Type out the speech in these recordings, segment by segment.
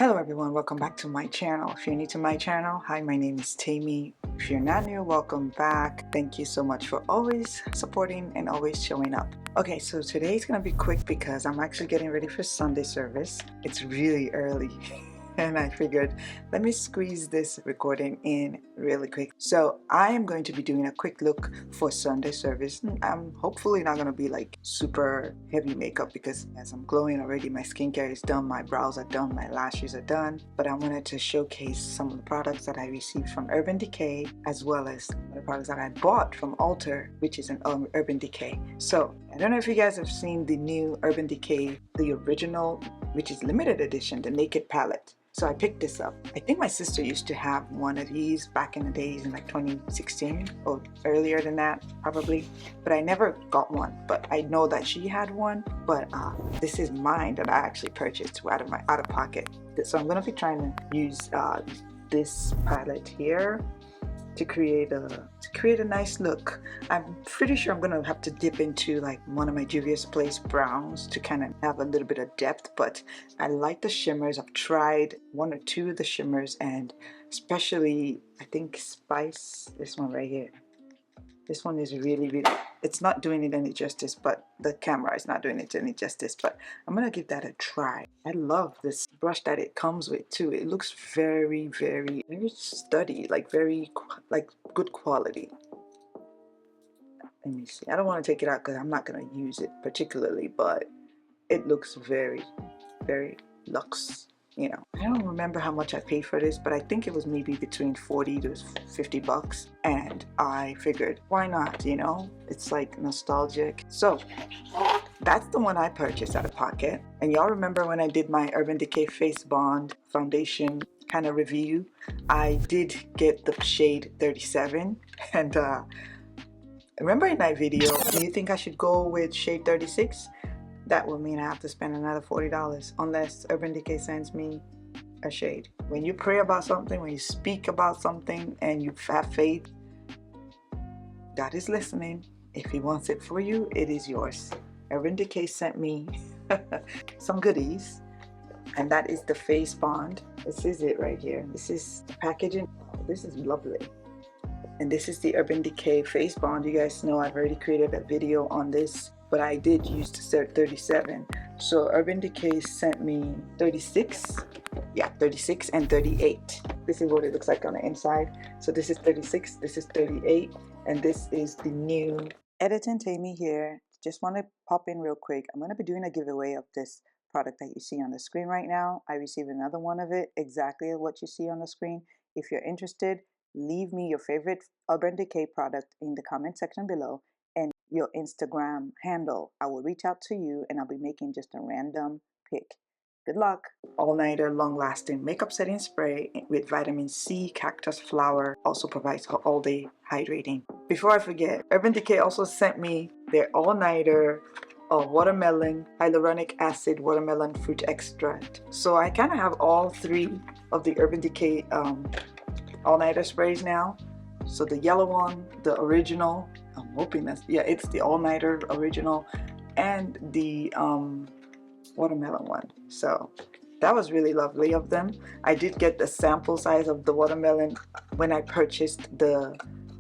Hello everyone, welcome back to my channel. If you're new to my channel, hi, my name is Tammy. If you're not new, welcome back. Thank you so much for always supporting and always showing up. Okay, so today's gonna be quick because I'm actually getting ready for Sunday service. It's really early and I figured let me squeeze this recording in really quick. So I am going to be doing a quick look for Sunday service. I'm hopefully not going to be like super heavy makeup because as I'm glowing already, my skincare is done, my brows are done, my lashes are done, but I wanted to showcase some of the products that I received from Urban Decay as well as the products that I bought from Alter, which is an Urban Decay. So I don't know if you guys have seen the new Urban Decay, the original, which is limited edition, the Naked Palette. So I picked this up. I think my sister used to have one of these back in the days in like 2016 or earlier than that probably, but I never got one. But I know that she had one, but this is mine that I actually purchased out of pocket. So I'm gonna be trying to use this palette here to create a nice look. I'm pretty sure I'm gonna have to dip into like one of my Juvia's Place browns to kind of have a little bit of depth, but I like the shimmers. I've tried one or two of the shimmers, and especially I think Spice, this one right here. This one is really, it's not doing it any justice, but the camera is not doing it any justice, but I'm gonna give that a try. I love this brush that it comes with too. It looks very sturdy, like very good quality. Let me see. I don't want to take it out because I'm not gonna use it particularly, but it looks very luxe. You know, I don't remember how much I paid for this, but I think it was maybe between 40 to 50 bucks, and I figured why not, you know, it's like nostalgic. So that's the one I purchased out of pocket. And y'all remember when I did my Urban Decay Face Bond Foundation kind of review, I did get the shade 37, and remember in that video, do you think I should go with shade 36? That would mean I have to spend another $40 unless Urban Decay sends me a shade. When you pray about something, when you speak about something and you have faith, God is listening. If He wants it for you, it is yours. Urban Decay sent me some goodies, and that is the Face Bond. This is it right here. This is the packaging. This is lovely. And this is the Urban Decay Face Bond. You guys know I've already created a video on this, but I did use the 37. So Urban Decay sent me 36. Yeah, 36 and 38. This is what it looks like on the inside. So this is 36, this is 38, and this is the new Editing Tammy here. Just want to pop in real quick. I'm going to be doing a giveaway of this product that you see on the screen right now. I received another one of it, exactly what you see on the screen. If you're interested, leave me your favorite Urban Decay product in the comment section below and your Instagram handle. I will reach out to you and I'll be making just a random pick. Good luck. All-nighter long-lasting makeup setting spray with vitamin C cactus flower, also provides all-day hydrating. Before I forget, Urban Decay also sent me their all-nighter watermelon hyaluronic acid watermelon fruit extract. So I kind of have all three of the Urban Decay all-nighter sprays now. So the yellow one, the original, I'm hoping that's, yeah, it's the all-nighter original, and the watermelon one. So that was really lovely of them. I did get the sample size of the watermelon when I purchased the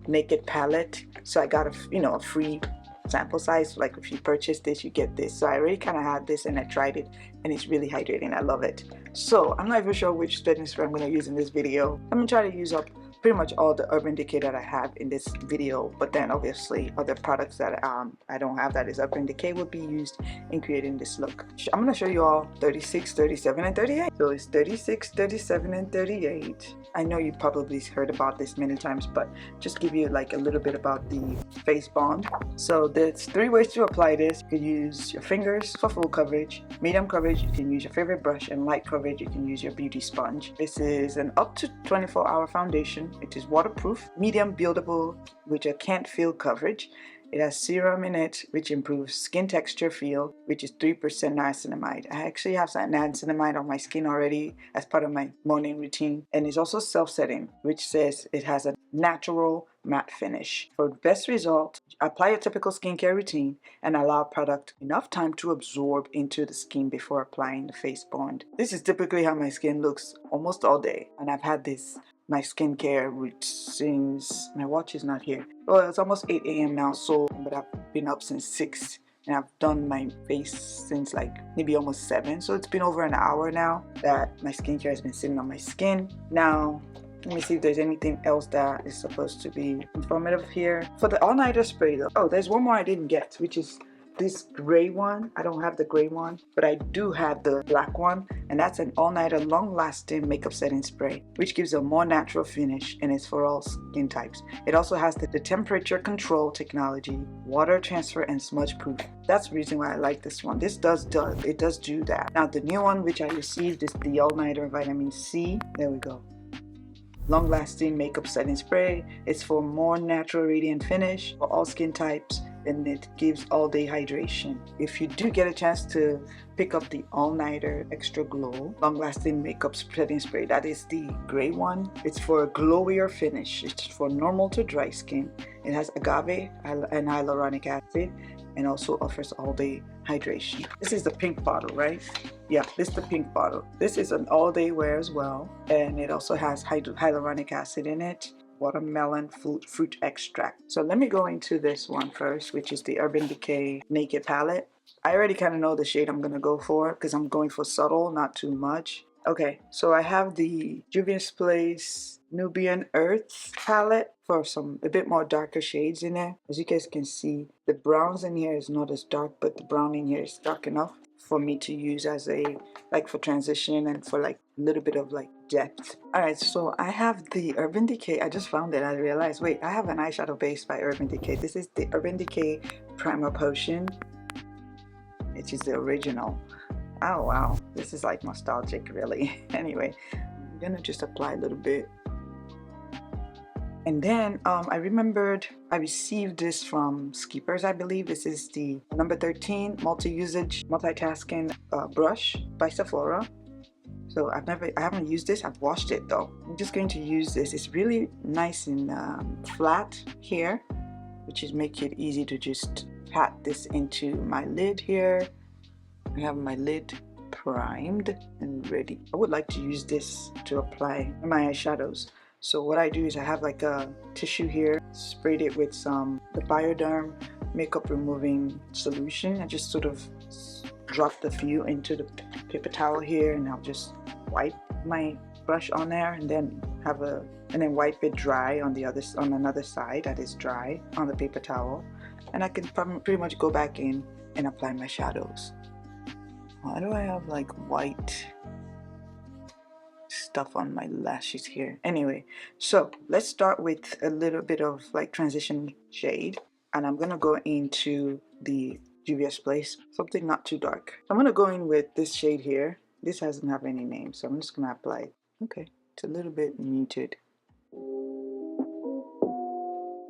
Naked palette, so I got a free sample size. Like if you purchase this, you get this. So I already kind of had this and I tried it, and it's really hydrating. I love it. So I'm not even sure which setting spray I'm going to use in this video. I'm going to try to use up pretty much all the Urban Decay that I have in this video, but then obviously other products that I don't have that is Urban Decay will be used in creating this look. I'm going to show you all 36, 37, and 38. So it's 36, 37, and 38. I know you probably heard about this many times, but just give you like a little bit about the Face Bond. So there's three ways to apply this. You can use your fingers for full coverage, medium coverage you can use your favorite brush, and light coverage you can use your beauty sponge. This is an up to 24-hour foundation. It is waterproof, medium buildable with a can't feel coverage, It has serum in it, which improves skin texture feel, which is 3% niacinamide. I actually have some niacinamide on my skin already as part of my morning routine. And it's also self-setting, which says it has a natural matte finish. For the best result, apply a typical skincare routine and allow product enough time to absorb into the skin before applying the face bond. This is typically how my skin looks almost all day, and I've had my skincare routine since my watch is not here. Well, it's almost 8 a.m. now, so but I've been up since 6 and I've done my face since like maybe almost 7, so it's been over an hour now that my skincare has been sitting on my skin. Now let me see if there's anything else that is supposed to be informative here. For the all-nighter spray though, oh, there's one more I didn't get, which is this gray one. I don't have the gray one, but I do have the black one, and that's an all-nighter long-lasting makeup setting spray, which gives a more natural finish and is for all skin types. It also has the temperature control technology, water transfer, and smudge proof. That's the reason why I like this one. This does do that. Now the new one which I received is the all-nighter vitamin C. There we go. Long-lasting makeup setting spray. It's for more natural radiant finish for all skin types, and it gives all-day hydration. If you do get a chance to pick up the all-nighter extra glow long-lasting makeup setting spray, that is the gray one. It's for a glowier finish. It's for normal to dry skin. It has agave and hyaluronic acid, and also offers all-day hydration. This is the pink bottle, right? Yeah, this is the pink bottle. This is an all-day wear as well, and it also has hyaluronic acid in it, watermelon fruit extract. So let me go into this one first, which is the Urban Decay Naked Palette. I already kind of know the shade I'm gonna go for because I'm going for subtle, not too much. Okay, so I have the Juvia's Place Nubian Earth palette for a bit more darker shades in there. As you guys can see, the browns in here is not as dark, but the brown in here is dark enough for me to use as a, like, for transition and for like a little bit of like depth. Alright, so I have the Urban Decay. I just found it. I realized, wait, I have an eyeshadow base by Urban Decay. This is the Urban Decay Primer Potion, which is the original. Oh wow, this is like nostalgic really. Anyway, I'm gonna just apply a little bit. And then I remembered I received this from Skippers, I believe. This is the number 13 multi-usage multitasking brush by Sephora. So I haven't used this. I've washed it though. I'm just going to use this. It's really nice and flat here, which is make it easy to just pat this into my lid here. I have my lid primed and ready. I would like to use this to apply my eyeshadows. So what I do is I have like a tissue here, sprayed it with the Bioderm makeup removing solution. I just sort of dropped a few into the paper towel here, and I'll just wipe my brush on there, and then wipe it dry on another side that is dry on the paper towel, and I can pretty much go back in and apply my shadows. Why do I have like white stuff on my lashes here? Anyway, so let's start with a little bit of like transition shade, and I'm gonna go into the Juvia's Place, something not too dark. I'm gonna go in with this shade here. This doesn't have any name, so I'm just gonna apply it. Okay, it's a little bit muted.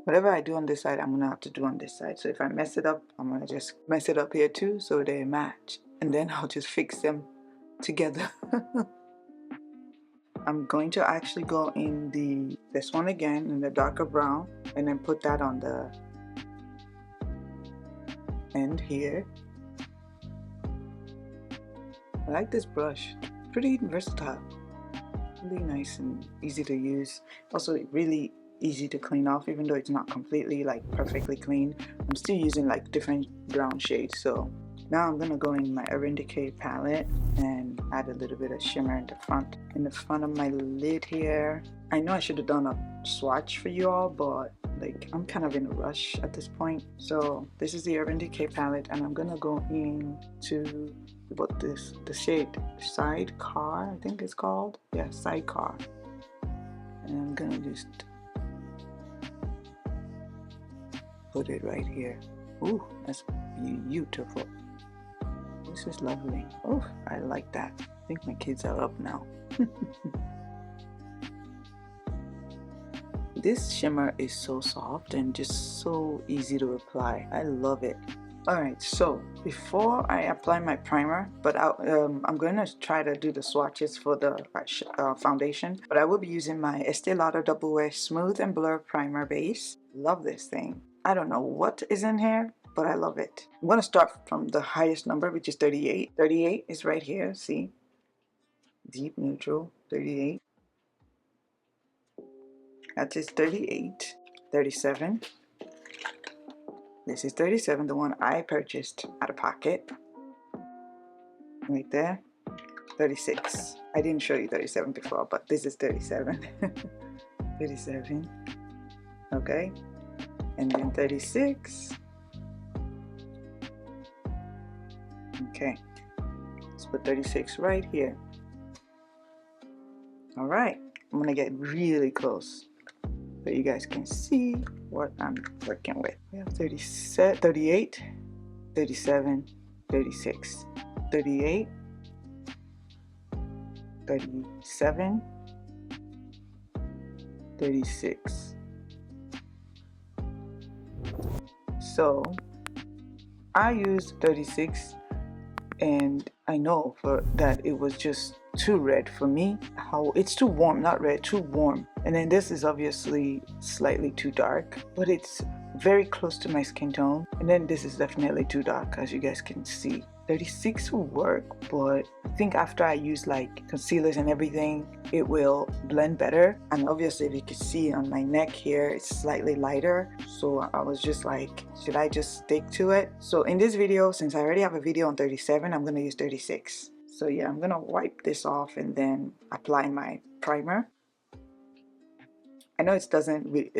Whatever I do on this side, I'm gonna have to do on this side. So if I mess it up, I'm gonna just mess it up here too, so they match, and then I'll just fix them together. I'm going to actually go in this one again in the darker brown, and then put that on the end here. I like this brush. Pretty versatile. Really nice and easy to use. Also really easy to clean off, even though it's not completely like perfectly clean. I'm still using like different brown shades. So now I'm gonna go in my Urban Decay palette and add a little bit of shimmer in the front of my lid here. I know I should have done a swatch for you all, but like I'm kind of in a rush at this point. So this is the Urban Decay palette, and I'm gonna go into the shade Sidecar, I think it's called. Yeah, Sidecar. And I'm gonna just put it right here. Ooh, that's beautiful. This is lovely. Oh, I like that. I think my kids are up now. This shimmer is so soft and just so easy to apply. I love it. Alright, so before I apply my primer, but I'm going to try to do the swatches for the foundation, but I will be using my Estee Lauder Double Wear Smooth and Blur Primer Base. Love this thing. I don't know what is in here, but I love it. I'm going to start from the highest number, which is 38. 38 is right here, see? Deep neutral, 38. That is 38. 37. This is 37, the one I purchased out of pocket. Right there. 36. I didn't show you 37 before, but this is 37. 37. Okay. And then 36. Okay. Let's put 36 right here. Alright. I'm going to get really close so you guys can see what I'm working with. We have 38, 37, 36, 38, 37, 36. So I used 36 and I know for that it was just too red for me. How it's too warm, not red, too warm. And then this is obviously slightly too dark, but it's very close to my skin tone. And then this is definitely too dark, as you guys can see. 36 will work, but I think after I use like concealers and everything, it will blend better. And obviously, if you can see on my neck here, it's slightly lighter. So I was just like, should I just stick to it? So in this video, since I already have a video on 37, I'm gonna use 36. So yeah, I'm gonna wipe this off and then apply my primer. I know it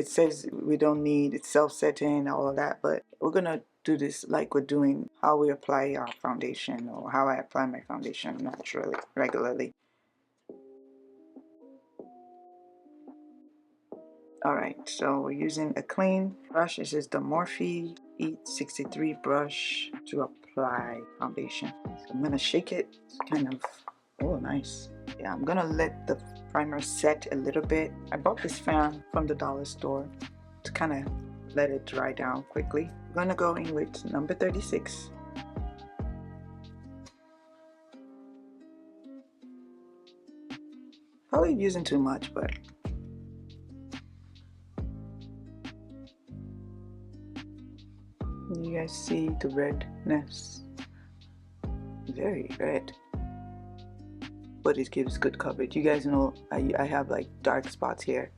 says we don't need, it's self-setting, all of that, but we're gonna do this like we're doing how we apply our foundation, or how I apply my foundation naturally, regularly. Alright, so we're using a clean brush. This is the Morphe E63 brush to apply foundation. So I'm gonna shake it, it's kind of, oh nice. Yeah, I'm gonna let the primer set a little bit. I bought this fan from the dollar store to kind of let it dry down quickly. I'm gonna go in with number 36. Probably using too much, but you guys see the redness? Very red. But it gives good coverage. You guys know I have like dark spots here.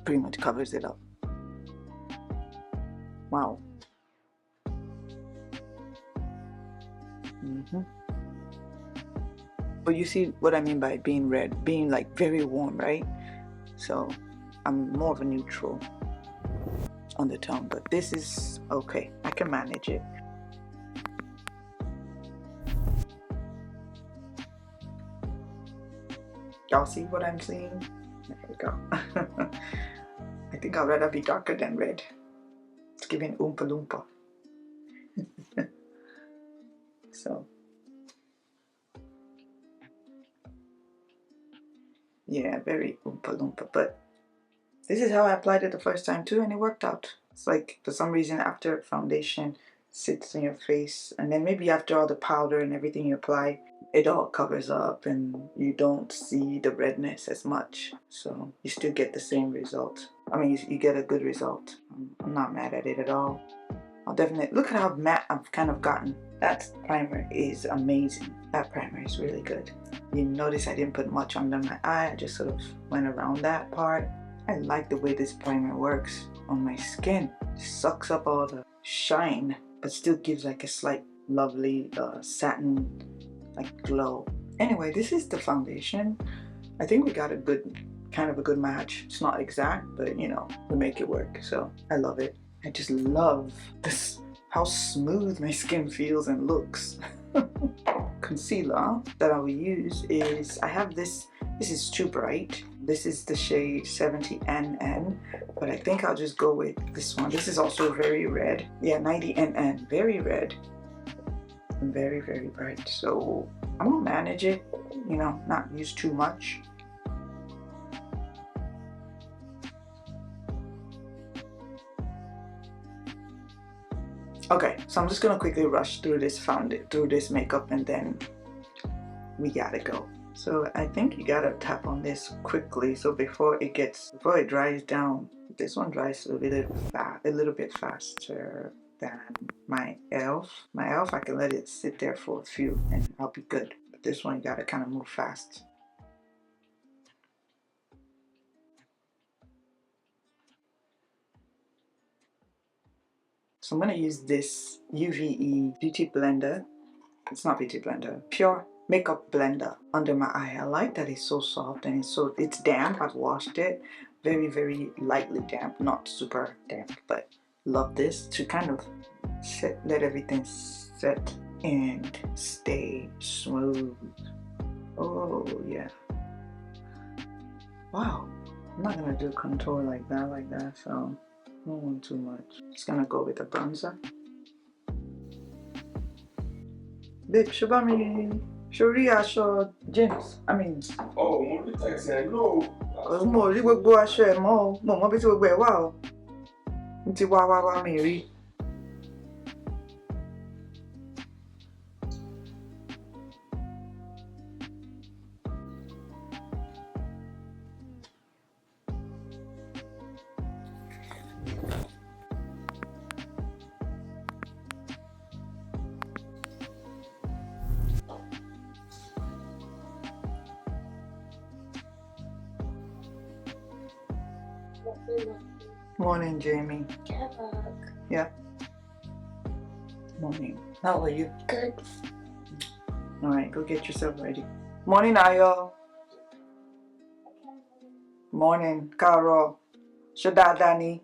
Pretty much covers it up. Wow. But you see what I mean by being red, being like very warm, right? So I'm more of a neutral undertone, but this is okay. I can manage it. Y'all see what I'm seeing? There we go. I think I'd rather be darker than red. It's giving Oompa Loompa. So yeah, very Oompa Loompa, but this is how I applied it the first time too, and it worked out. It's like for some reason after foundation sits in your face, and then maybe after all the powder and everything you apply, it all covers up and you don't see the redness as much, so you still get the same result. I mean, you get a good result. I'm not mad at it at all. I'll definitely look at how matte I've kind of gotten. That primer is amazing. That primer is really good. You notice I didn't put much under my eye. I just sort of went around that part. I like the way this primer works on my skin. It sucks up all the shine, but still gives like a slight lovely satin like glow. Anyway, this is the foundation. I think we got a good, kind of a good match. It's not exact, but you know, we make it work. So I love it. I just love this, how smooth my skin feels and looks. Concealer that I will use is, I have this is too bright. This is the shade 70NN, but I think I'll just go with this one. This is also very red. Yeah, 90NN, very red. Very, very bright. So I'm gonna manage it, you know, not use too much. Okay, so I'm just gonna quickly rush through this makeup, and then we gotta go. So I think you gotta tap on this quickly, so before it dries down. This one dries a little bit faster than my e.l.f. My e.l.f. I can let it sit there for a few and I'll be good. But this one you gotta kind of move fast. So I'm gonna use this UVE beauty blender. It's not beauty blender, pure makeup blender under my eye. I like that it's so soft and it's damp. I've washed it, very, very lightly damp, not super damp, but love this to kind of let everything set and stay smooth. Oh yeah, wow. I'm not gonna do contour like that, so I don't want too much. Just gonna go with a bronzer. Babe, Shubami, Shuri aṣọ James. I mean. Oh, mo rí text yẹn no. Cause mo rí gbogbo aṣọ ẹ̀ mọ́ o. Mo mọ bí tí gbogbo ẹ̀ wà o. Mo ti wá mi rí. Morning, Jamie. Yeah. Morning. How are you? Good. Alright, go get yourself ready. Morning, Ayo. Morning, Carol. Shada Dani.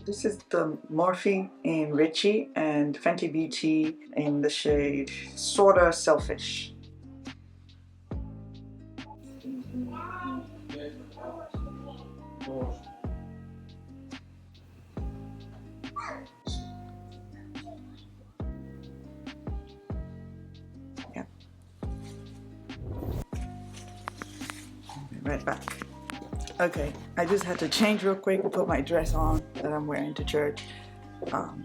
This is the Morphe in Richie and Fenty Beauty in the shade Sorta Selfish. Yeah. Right back. Okay, I just had to change real quick and put my dress on that I'm wearing to church.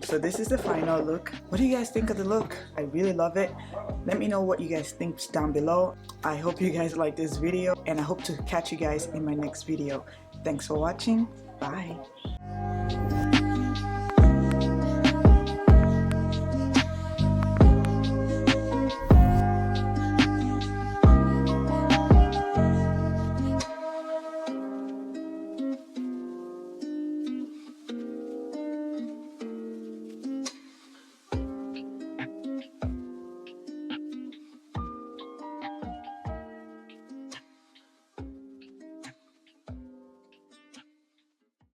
So this is the final look. What do you guys think of the look? I really love it. Let me know what you guys think down below. I hope you guys like this video, and I hope to catch you guys in my next video. Thanks for watching. Bye.